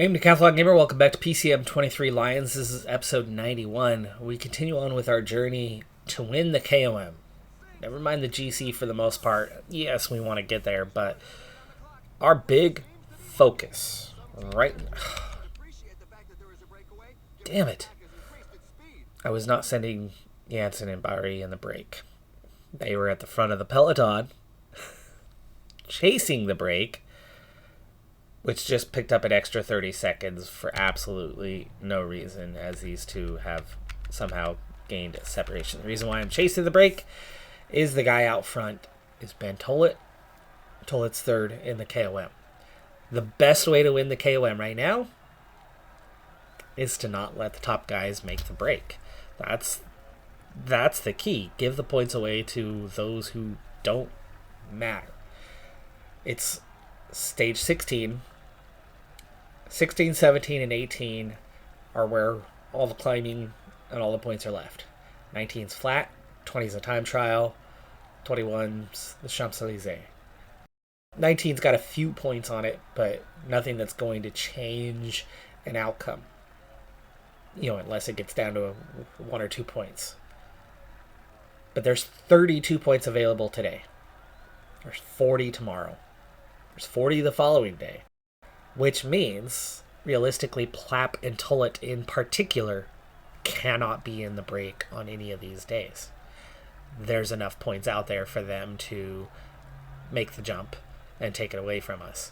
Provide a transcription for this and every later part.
Hey, Decathlon Gamer, welcome back to PCM23 Lions. This is episode 91. We continue on with our journey to win the KOM. Never mind the GC for the most part. Yes, we want to get there, but our big focus, right? Damn it. I was not sending Jansen and Barry in the break. They were at the front of the Peloton, chasing the break, which just picked up an extra 30 seconds for absolutely no reason, as these two have somehow gained a separation. The reason why I'm chasing the break is the guy out front is Ben Tollett. Tollett's third in the KOM. The best way to win the KOM right now is to not let the top guys make the break. That's the key. Give the points away to those who don't matter. It's stage 16, 17, and 18 are where all the climbing and all the points are left. 19's flat, 20's a time trial, 21's the Champs-Élysées. 19's got a few points on it, but nothing that's going to change an outcome. Unless it gets down to 1 or 2 points. But there's 32 points available today. There's 40 tomorrow. There's 40 the following day, which means, realistically, Plapp and Tollett in particular cannot be in the break on any of these days. There's enough points out there for them to make the jump and take it away from us.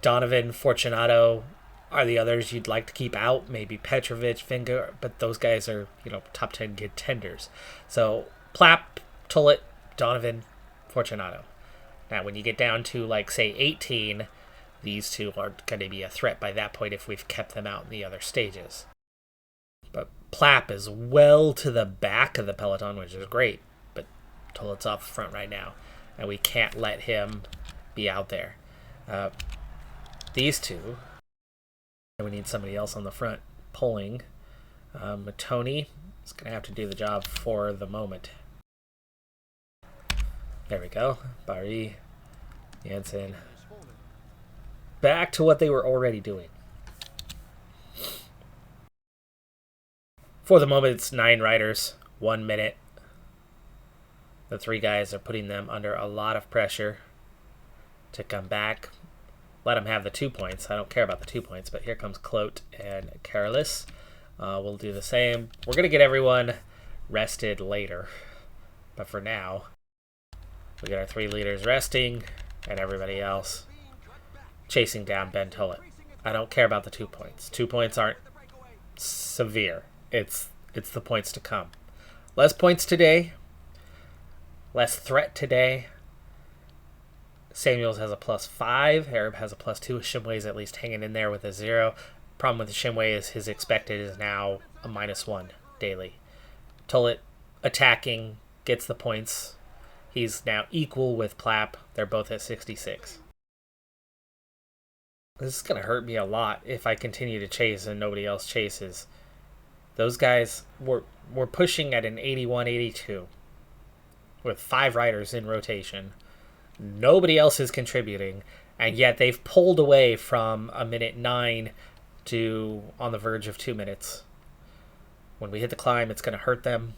Donovan, Fortunato are the others you'd like to keep out. Maybe Petrovic, Finger, but those guys are, top 10 contenders. So Plapp, Tollett, Donovan, Fortunato. Now, when you get down to, say, 18, these two aren't going to be a threat by that point if we've kept them out in the other stages. But Plapp is well to the back of the Peloton, which is great, but Tollett's off front right now, and we can't let him be out there. These two, and we need somebody else on the front pulling. Tony is going to have to do the job for the moment. There we go. Barry, Jansen. Back to what they were already doing. For the moment, it's 9 riders, 1 minute. The 3 guys are putting them under a lot of pressure to come back. Let them have the 2 points. I don't care about the 2 points, but here comes Clote and Carolus. We'll do the same. We're going to get everyone rested later. But for now, we got our 3 leaders resting, and everybody else chasing down Ben Tollett. I don't care about the 2 points. 2 points aren't severe. It's the points to come. Less points today. Less threat today. Samuels has a +5. Arab has a +2. Shimway's at least hanging in there with a 0. Problem with the Shimway is his expected is now a -1 daily. Tollett attacking, gets the points. He's now equal with Plapp. They're both at 66. This is going to hurt me a lot if I continue to chase and nobody else chases. Those guys were pushing at an 81, 82 with 5 riders in rotation. Nobody else is contributing, and yet they've pulled away from a minute 9 to on the verge of 2 minutes. When we hit the climb, it's going to hurt them.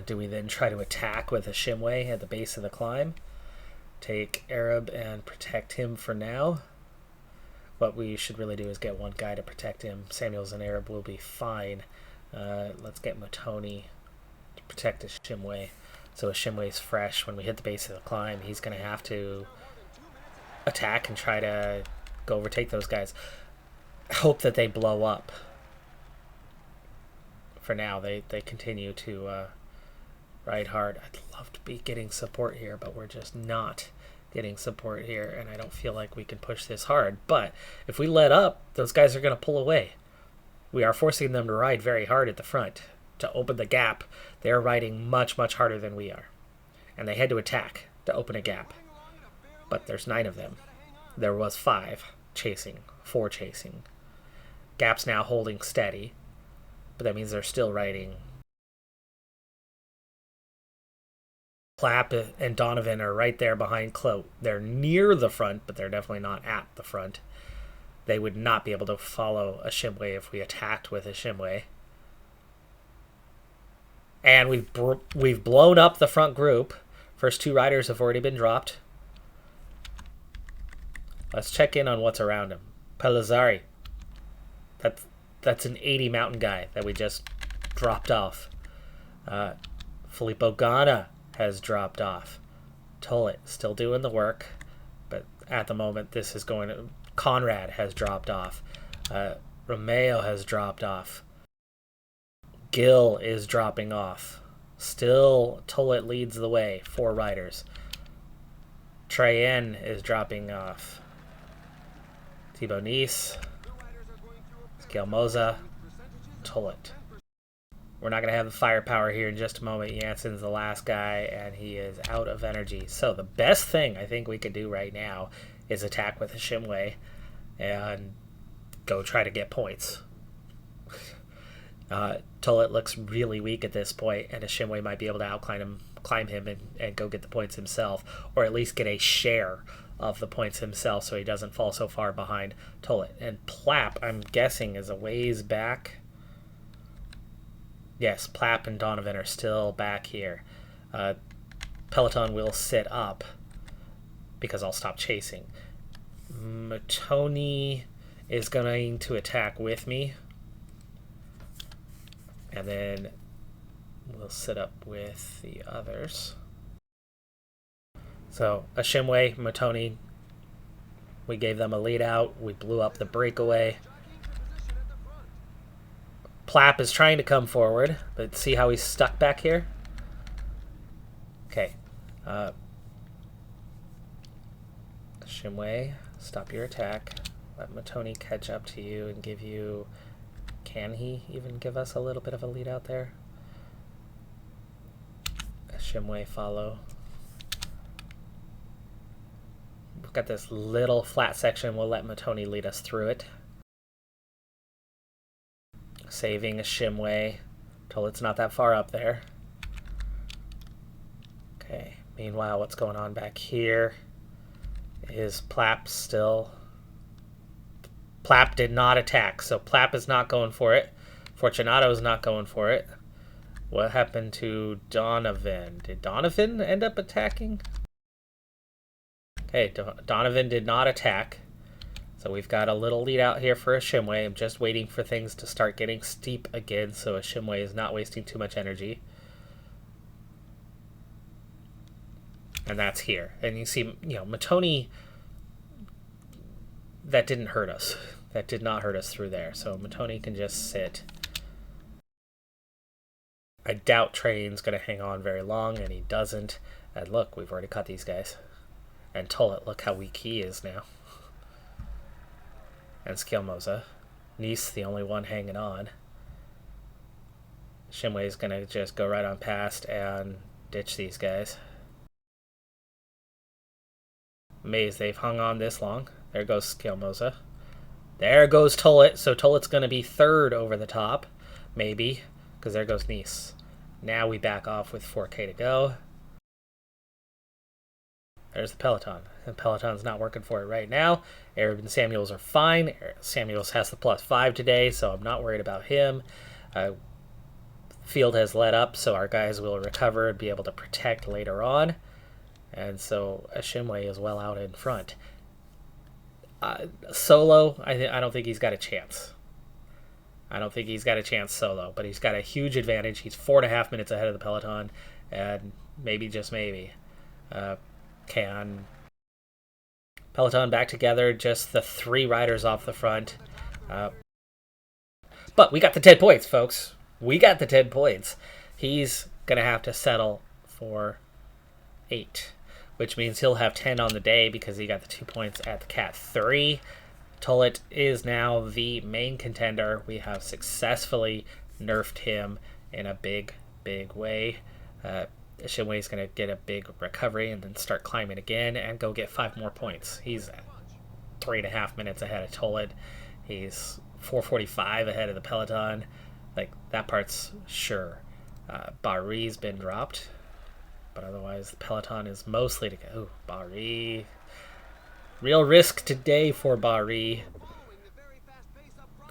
Do we then try to attack with a Shimway at the base of the climb? Take Arab and protect him for now. What we should really do is get one guy to protect him. Samuels and Arab will be fine. Let's get Matoni to protect his Shimway. So if Shimway's fresh, when we hit the base of the climb, he's going to have to attack and try to go overtake those guys. Hope that they blow up. For now, they continue to ride hard. I'd love to be getting support here, but we're just not getting support here, and I don't feel like we can push this hard. But if we let up, those guys are going to pull away. We are forcing them to ride very hard at the front to open the gap. They're riding much, much harder than we are, and they had to attack to open a gap. But there's 9 of them. There was 5 chasing, 4 chasing. Gap's now holding steady, but that means they're still riding. Plapp and Donovan are right there behind Clote. They're near the front, but they're definitely not at the front. They would not be able to follow a Shimway if we attacked with a Shimway. And we've blown up the front group. First 2 riders have already been dropped. Let's check in on what's around him. Pelazari. That's an 80 mountain guy that we just dropped off. Filippo Ganna has dropped off. Tolit still doing the work, but at the moment this is going to... Conrad has dropped off. Romeo has dropped off. Gil is dropping off. Still, Tolit leads the way. 4 riders. Trayen is dropping off. Thibaut Nice. Scale Moza. Tolit. We're not going to have the firepower here in just a moment. Jansen's the last guy, and he is out of energy. So the best thing I think we could do right now is attack with a Shimway and go try to get points. Tolit looks really weak at this point, and a Shimway might be able to climb him and go get the points himself, or at least get a share of the points himself so he doesn't fall so far behind Tolit. And Plap, I'm guessing, is a ways back. Yes, Plap and Donovan are still back here. Peloton will sit up because I'll stop chasing. Matoni is going to attack with me. And then we'll sit up with the others. So, a Shimway, Matoni, we gave them a lead out. We blew up the breakaway. Plap is trying to come forward, but see how he's stuck back here? Okay. Shimway, stop your attack. Let Matoni catch up to you and give you... Can he even give us a little bit of a lead out there? A Shimway follow. We've got this little flat section. We'll let Matoni lead us through it. Saving a Shimway till it's not that far up there. Okay, meanwhile, what's going on back here? Is Plap still... Plap did not attack, so Plap is not going for it. Fortunato is not going for it. What happened to Donovan? Did Donovan end up attacking? Okay, Donovan did not attack. So we've got a little lead out here for a Shimway. I'm just waiting for things to start getting steep again so a Shimway is not wasting too much energy. And that's here. And you see, Matoni, that didn't hurt us. That did not hurt us through there. So Matoni can just sit. I doubt Train's going to hang on very long, and he doesn't. And look, we've already cut these guys. And Tolit, look how weak he is now. And Skilmoza. Nice, the only one hanging on. Shimway's going to just go right on past and ditch these guys. Amazed they've hung on this long. There goes Skilmoza. There goes Tolit. So Tolit's going to be third over the top. Maybe. Because there goes Nice. Now we back off with 4K to go. There's the Peloton. And Peloton's not working for it right now. Arab and Samuels are fine. Samuels has the +5 today, so I'm not worried about him. Field has let up, so our guys will recover and be able to protect later on. And so Shimway is well out in front. Solo, I don't think he's got a chance. I don't think he's got a chance solo, but he's got a huge advantage. He's 4.5 minutes ahead of the Peloton, and maybe, just maybe, can Peloton back together, just the 3 riders off the front. But we got the 10 points, folks. We got the 10 points. He's going to have to settle for 8, which means he'll have 10 on the day because he got the 2 points at the Cat 3. Tolit is now the main contender. We have successfully nerfed him in a big, big way. Shimway's going to get a big recovery and then start climbing again and go get 5 more points. He's 3.5 minutes ahead of Tolit. He's 4:45 ahead of the Peloton. Like, that part's sure. Bari's been dropped, but otherwise the Peloton is mostly to go. Ooh, Bari. Real risk today for Bari.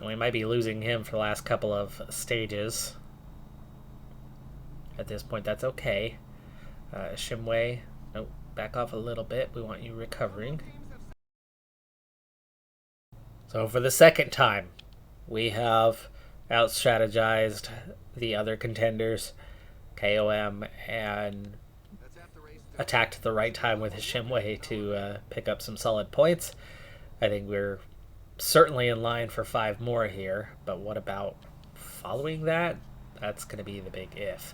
We might be losing him for the last couple of stages. At this point, that's okay. Shimway, nope, back off a little bit. We want you recovering. So for the second time, we have out-strategized the other contenders, KOM, and attacked at the right time with his Shimway to pick up some solid points. I think we're certainly in line for 5 more here, but what about following that? That's going to be the big if.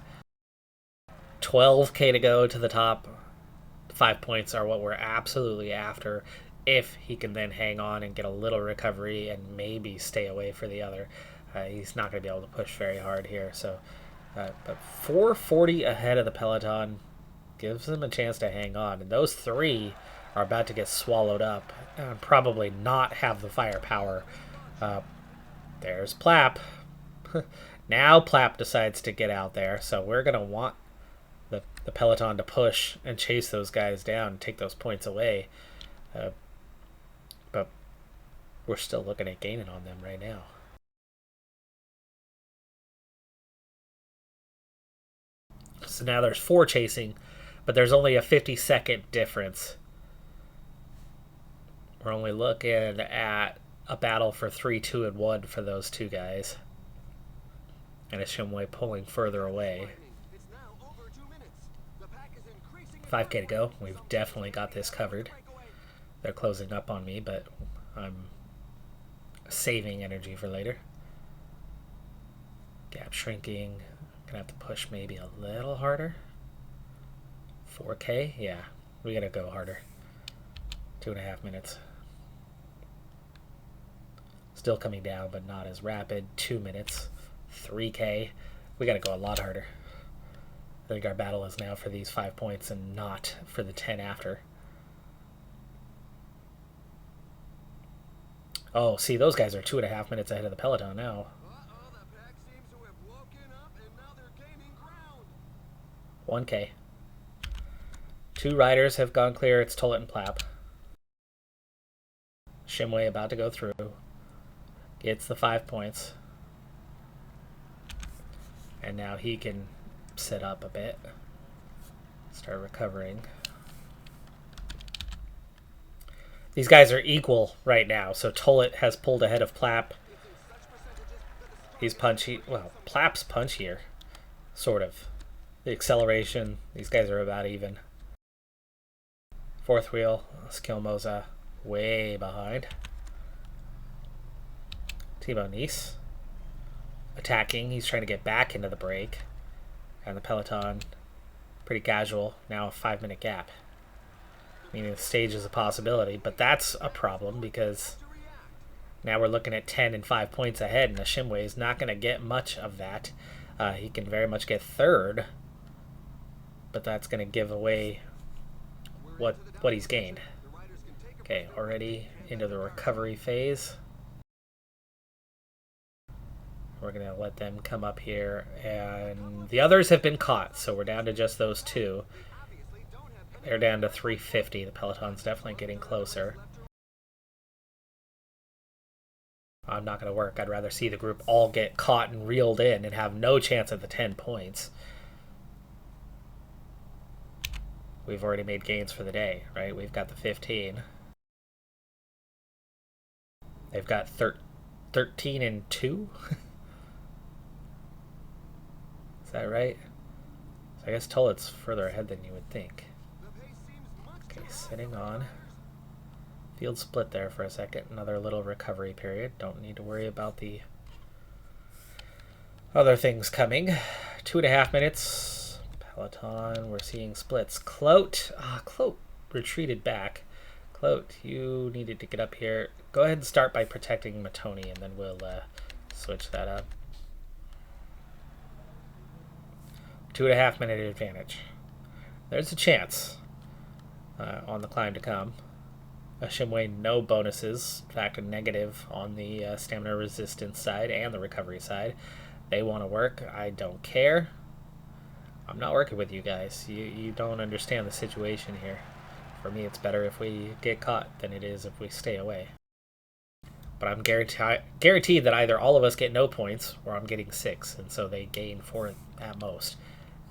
12k to go to the top. 5 points are what we're absolutely after. If he can then hang on and get a little recovery and maybe stay away for the other, he's not going to be able to push very hard here. So, but 440 ahead of the Peloton gives them a chance to hang on. And those 3 are about to get swallowed up and probably not have the firepower. There's Plap. Now Plap decides to get out there, so we're going to want the Peloton to push and chase those guys down and take those points away. But we're still looking at gaining on them right now. So now there's 4 chasing, but there's only a 50-second difference. We're only looking at a battle for 3, 2, and 1 for those 2 guys. And a Shimway pulling further away. 5k to go. We've definitely got this covered. They're closing up on me, but I'm saving energy for later. Gap shrinking. Gonna have to push maybe a little harder. 4k? Yeah, we gotta go harder. 2.5 minutes. Still coming down, but not as rapid. 2 minutes. 3k. We gotta go a lot harder. I think our battle is now for these 5 points and not for the 10 after. Oh, see, those guys are 2.5 minutes ahead of the Peloton now. 1k. 2 riders have gone clear. It's Tullet and Plap. Shimway about to go through. Gets the 5 points. And now he can sit up a bit. Start recovering. These guys are equal right now. So Tullet has pulled ahead of Plap. He's punchy. Well, Plap's punchier. Sort of. The acceleration. These guys are about even. 4th wheel. Skilmoza way behind. Thibaut Nice attacking. He's trying to get back into the break. And the Peloton, pretty casual. Now a 5-minute gap. Meaning the stage is a possibility, but that's a problem because now we're looking at 10 and 5 points ahead, and the Shimway is not going to get much of that. He can very much get 3rd, but that's going to give away what he's gained. Okay, already into the recovery phase. We're going to let them come up here, and the others have been caught, so we're down to just those 2. They're down to 350. The Peloton's definitely getting closer. I'm not going to work. I'd rather see the group all get caught and reeled in and have no chance at the 10 points. We've already made gains for the day, right? We've got the 15. They've got 13 and 2? Is that right? So I guess Tullet's further ahead than you would think. Okay, sitting on. Field split there for a second. Another little recovery period. Don't need to worry about the other things coming. 2.5 minutes. Peloton, we're seeing splits. Clote. Clote retreated back. Clote, you needed to get up here. Go ahead and start by protecting Matoni, and then we'll switch that up. 2.5 minute advantage. There's a chance on the climb to come. Shimway, no bonuses. In fact, a negative on the stamina resistance side and the recovery side. They want to work. I don't care. I'm not working with you guys. You don't understand the situation here. For me, it's better if we get caught than it is if we stay away. But I'm guaranteed that either all of us get no points or I'm getting 6, and so they gain 4 at most.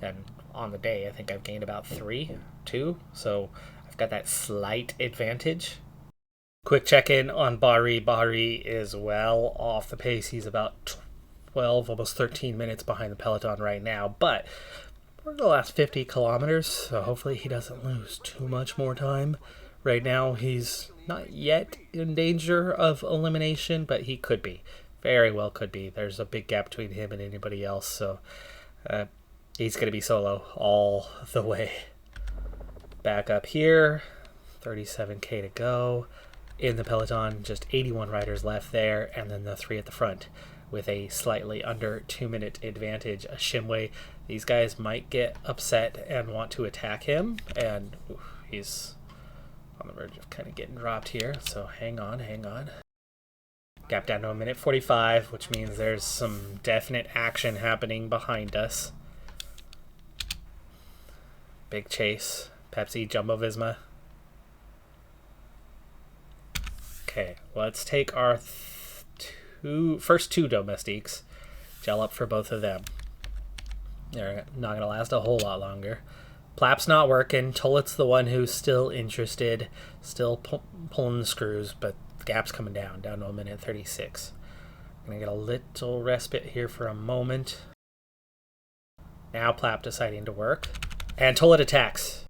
And on the day, I think I've gained about 2, so I've got that slight advantage. Quick check-in on Bahri. Bahri is well off the pace. He's about 12, almost 13 minutes behind the Peloton right now, but we're in the last 50 kilometers, so hopefully he doesn't lose too much more time. Right now, he's not yet in danger of elimination, but he could be. Very well could be. There's a big gap between him and anybody else, so he's going to be solo all the way. Back up here, 37K to go. In the Peloton, just 81 riders left there, and then the 3 at the front with a slightly under 2-minute advantage. A Shimway, these guys might get upset and want to attack him, and he's on the verge of kind of getting dropped here, so hang on. Gap down to 1:45, which means there's some definite action happening behind us. Big chase. Pepsi, Jumbo Visma. Okay, let's take our first two domestiques. Gel up for both of them. They're not going to last a whole lot longer. Plap's not working. Tullet's the one who's still interested, still pulling the screws, but the gap's coming down to 1:36. I'm going to get a little respite here for a moment. Now Plap deciding to work. And Tullet attacks.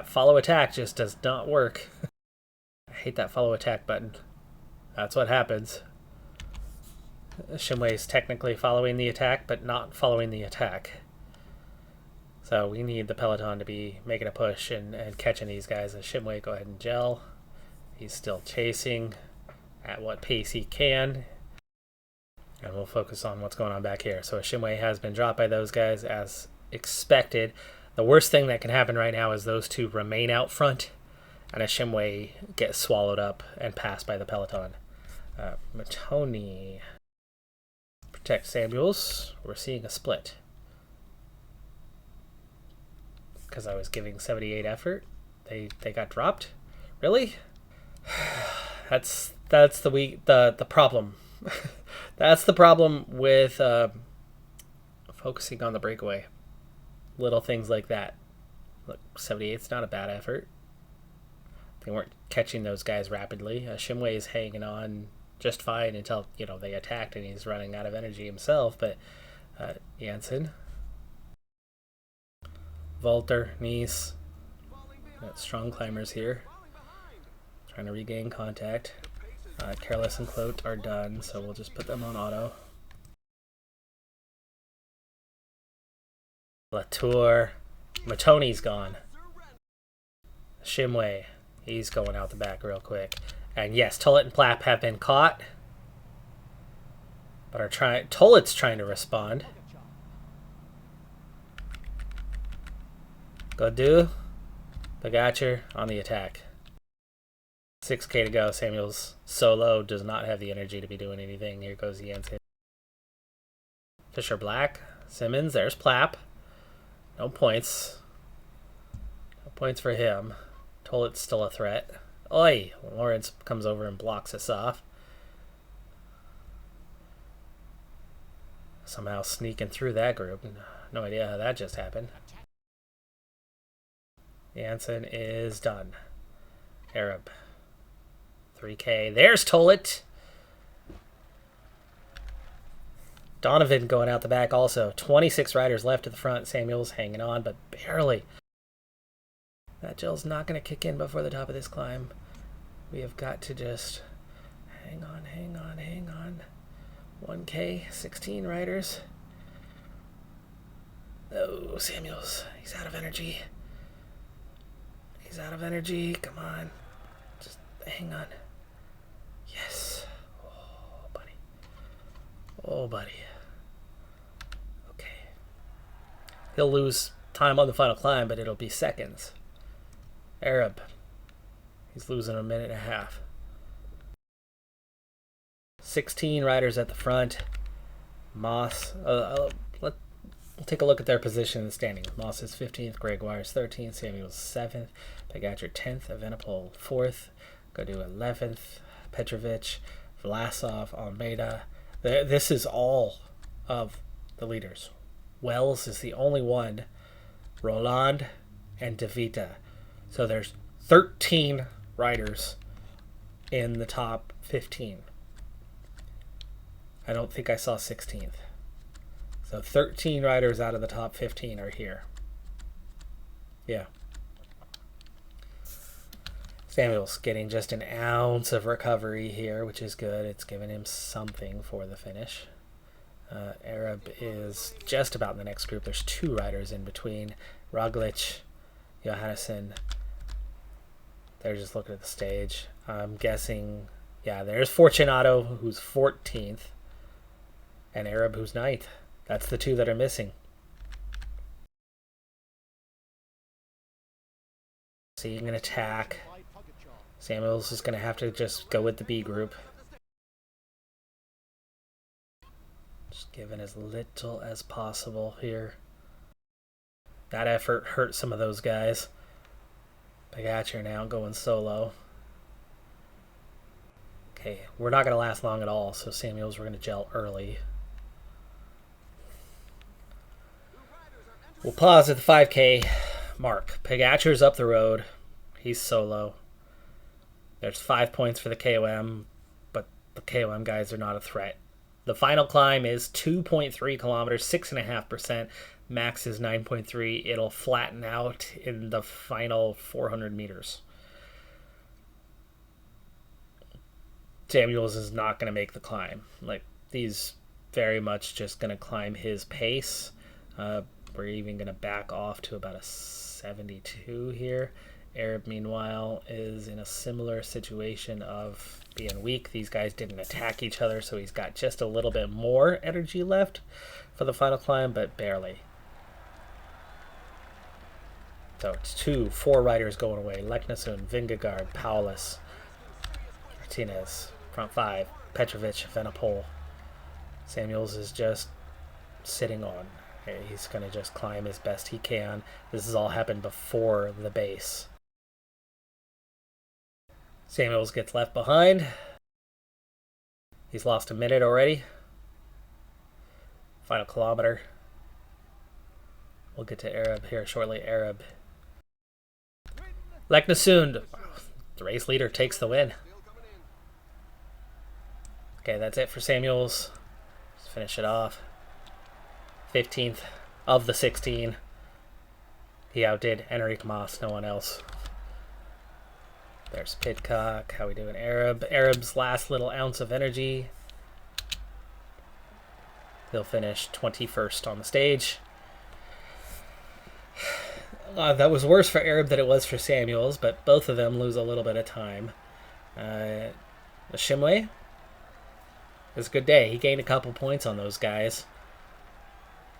Follow attack just does not work. I hate that follow attack button. That's what happens. Shimway's technically following the attack, but not following the attack. So we need the Peloton to be making a push and catching these guys. And Shimway, go ahead and gel. He's still chasing at what pace he can. And we'll focus on what's going on back here. So Shimway has been dropped by those guys as expected. The worst thing that can happen right now is those two remain out front and a Shimway gets swallowed up and passed by the Peloton. Matoni protect Samuels. We're seeing a split. Because I was giving 78 effort. They got dropped? Really? That's the problem. That's the problem with focusing on the breakaway. Little things like that. Look, 78's not a bad effort. They weren't catching those guys rapidly. Shimway is hanging on just fine until they attacked and he's running out of energy himself. But Janssen, Volter, Nice, got strong climbers here, trying to regain contact. Careless and Clote are done, so we'll just put them on auto. Latour, Matoni's gone. Shimway, he's going out the back real quick. And yes, Tullet and Plap have been caught, but Tullet's trying to respond. Godu, Pogacar on the attack. 6K to go. Samuels solo does not have the energy to be doing anything. Here goes Janssen. Fisher Black, Simmons, there's Plap. No points. No points for him. Tullet's still a threat. Oi! Lawrence comes over and blocks us off. Somehow sneaking through that group. No idea how that just happened. Janssen is done. Arab. 3K. There's Tullet. Donovan going out the back also. 26 riders left at the front. Samuels hanging on, but barely. That gel's not going to kick in before the top of this climb. We have got to just hang on. 1K, 16 riders. Oh, Samuels. He's out of energy. Come on. Just hang on. Yes. Oh, buddy. Okay. He'll lose time on the final climb, but it'll be seconds. Arab. He's losing a minute and a half. 16 riders at the front. Moss. We'll take a look at their position in the standing. Moss is 15th. Gregoire's 13th. Samuel's 7th. Pogacar 10th. Evenepoel 4th. Godu 11th. Petrovic, Vlasov, Almeida. This is all of the leaders. Wells is the only one. Roland and De Vita. So there's 13 riders in the top 15. I don't think I saw 16th. So 13 riders out of the top 15 are here. Yeah. Samuel's getting just an ounce of recovery here, which is good. It's given him something for the finish. Arab is just about in the next group. There's 2 riders in between. Roglic, Johannesson. They're just looking at the stage. I'm guessing, yeah, there's Fortunato, who's 14th, and Arab, who's 9th. That's the 2 that are missing. Seeing an attack. Samuels is going to have to just go with the B group. Just giving as little as possible here. That effort hurt some of those guys. Pogacar now going solo. Okay, we're not going to last long at all, so Samuels, we're going to gel early. We'll pause at the 5K mark. Pogacar's up the road. He's solo. There's 5 points for the KOM, but the KOM guys are not a threat. The final climb is 2.3 kilometers, 6.5%. Max is 9.3. It'll flatten out in the final 400 meters. Samuels is not going to make the climb. Like, he's very much just going to climb his pace. We're even going to back off to about a 72 here. Arab, meanwhile, is in a similar situation of being weak. These guys didn't attack each other, so he's got just a little bit more energy left for the final climb, but barely. So it's 4 riders going away. Leknesund, Vingegaard, Paulus, Martinez, front 5, Petrovic, Venepol. Samuels is just sitting on. He's going to just climb as best he can. This has all happened before the base. Samuels gets left behind. He's lost a minute already. Final kilometer. We'll get to Arab here shortly. Arab. Leknesund. The race leader takes the win. Okay, that's it for Samuels. Let's finish it off. 15th of the 16. He outdid Enric Mas, no one else. There's Pidcock. How we doing? Arab's last little ounce of energy. He'll finish 21st on the stage. That was worse for Arab than it was for Samuels, but both of them lose a little bit of time. The Shimway, it was a good day. He gained a couple points on those guys.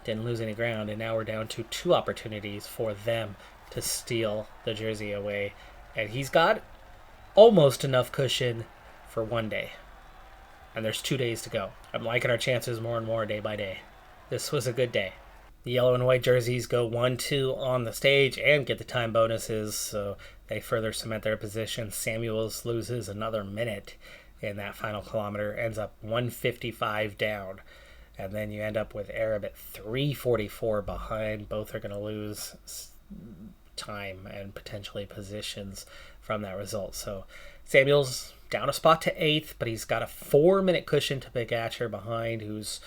Didn't lose any ground, and now we're down to 2 opportunities for them to steal the jersey away. And he's got almost enough cushion for 1 day. And there's 2 days to go. I'm liking our chances more and more day by day. This was a good day. The yellow and white jerseys go 1-2 on the stage and get the time bonuses, so they further cement their position. Samuels loses another minute in that final kilometer, ends up 1:55 down. And then you end up with Arab at 3:44 behind. Both are going to lose time and potentially positions from that result. So Samuels down a spot to 8th, but he's got a 4-minute cushion to Pogacar behind, who's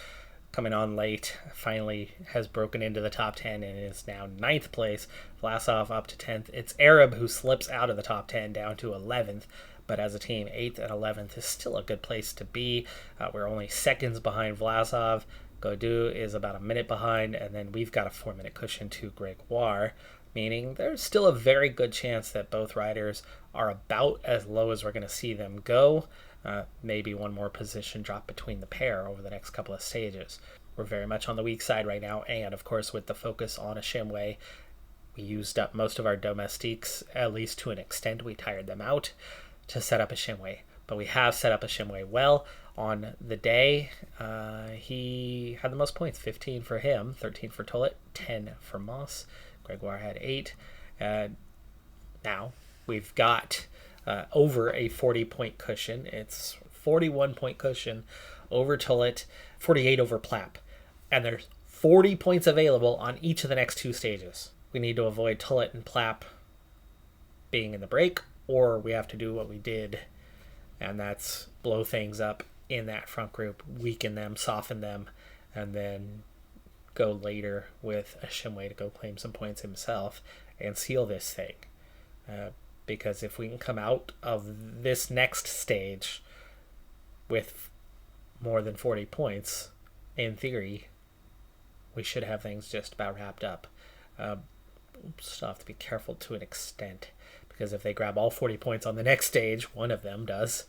coming on late, finally has broken into the top 10 and is now 9th place. Vlasov up to 10th. It's Arab who slips out of the top 10 down to 11th, but as a team, 8th and 11th is still a good place to be. We're only seconds behind Vlasov. Gaudu is about a minute behind, and then we've got a 4-minute cushion to Gregoire, meaning there's still a very good chance that both riders are about as low as we're going to see them go. Maybe one more position drop between the pair over the next couple of stages. We're very much on the weak side right now, and of course with the focus on a Shimway, we used up most of our domestiques, at least to an extent. We tired them out to set up a Shimway, but we have set up a Shimway well. On the day, he had the most points, 15 for him, 13 for Tollet, 10 for Moss. Gregoire had 8. Now we've got over a 40-point cushion. It's 41-point cushion over Tullet, 48 over Plap. And there's 40 points available on each of the next 2 stages. We need to avoid Tullet and Plap being in the break, or we have to do what we did, and that's blow things up in that front group, weaken them, soften them, and then go later with a Shimway to go claim some points himself and seal this thing. Because if we can come out of this next stage with more than 40 points, in theory, we should have things just about wrapped up. Still have to be careful to an extent, because if they grab all 40 points on the next stage, one of them does,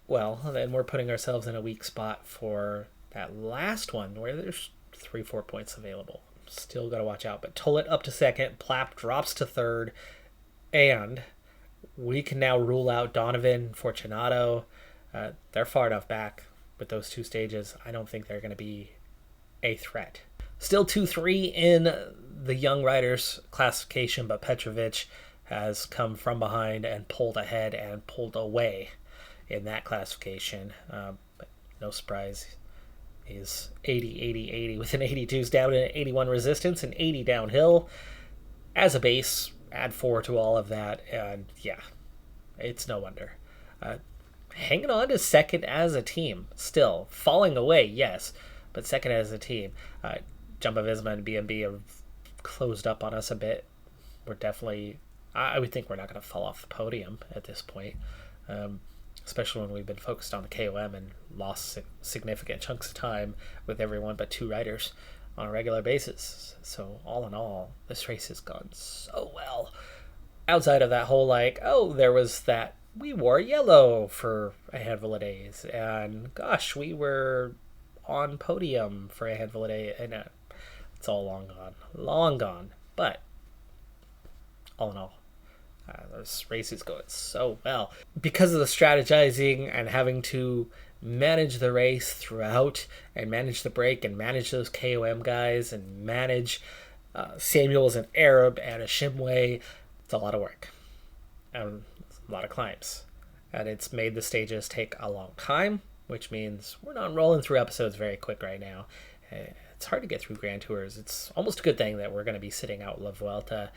well, then we're putting ourselves in a weak spot for that last one where there's 3-4 points available. Still got to watch out. But Tullet up to second, Plap drops to third, and we can now rule out Donovan, Fortunato. They're far enough back with those 2 stages. I don't think they're going to be a threat. Still 2-3 in the young riders classification, but Petrovic has come from behind and pulled ahead and pulled away in that classification. But no surprise, he's 80 with an 82s down and an 81 resistance and 80 downhill. As a base, add 4 to all of that, and yeah, it's no wonder. Hanging on to second as a team, still falling away, yes, but second as a team. Jumbo Visma and BMB have closed up on us a bit. We're definitely, I would think we're not going to fall off the podium at this point, especially when we've been focused on the KOM and lost significant chunks of time with everyone but 2 riders on a regular basis. So all in all, this race has gone so well. Outside of that whole there was that we wore yellow for a handful of days, and gosh, we were on podium for a handful of days, and it's all long gone. But all in all, this race is going so well because of the strategizing and having to manage the race throughout and manage the break and manage those KOM guys and manage Samuels and Arab and a Shimway. It's a lot of work and a lot of climbs, and it's made the stages take a long time, which means we're not rolling through episodes very quick right now. It's hard to get through Grand Tours. It's almost a good thing that we're going to be sitting out La Vuelta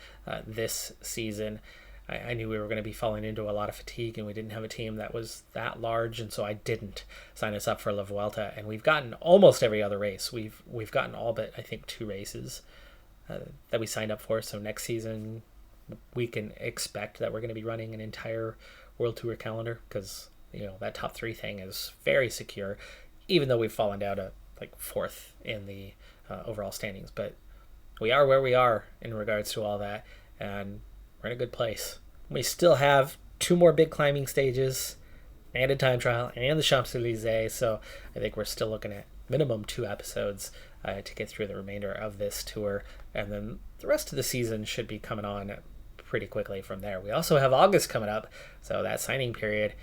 this season. I knew we were going to be falling into a lot of fatigue, and we didn't have a team that was that large, and so I didn't sign us up for La Vuelta. And we've gotten almost every other race. We've gotten all but, I think, 2 races that we signed up for. So next season, we can expect that we're going to be running an entire World Tour calendar, because that top 3 thing is very secure, even though we've fallen down to 4th in the overall standings. But we are where we are in regards to all that, and we're in a good place. We still have 2 more big climbing stages and a time trial and the Champs-Élysées, so I think we're still looking at minimum 2 episodes to get through the remainder of this tour, and then the rest of the season should be coming on pretty quickly from there. We also have August coming up, so that signing period.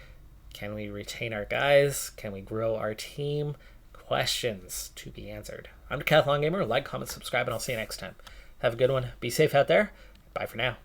Can we retain our guys? Can we grow our team? Questions to be answered. I'm Decathlon Gamer. Like, comment, subscribe, and I'll see you next time. Have a good one. Be safe out there. Bye for now.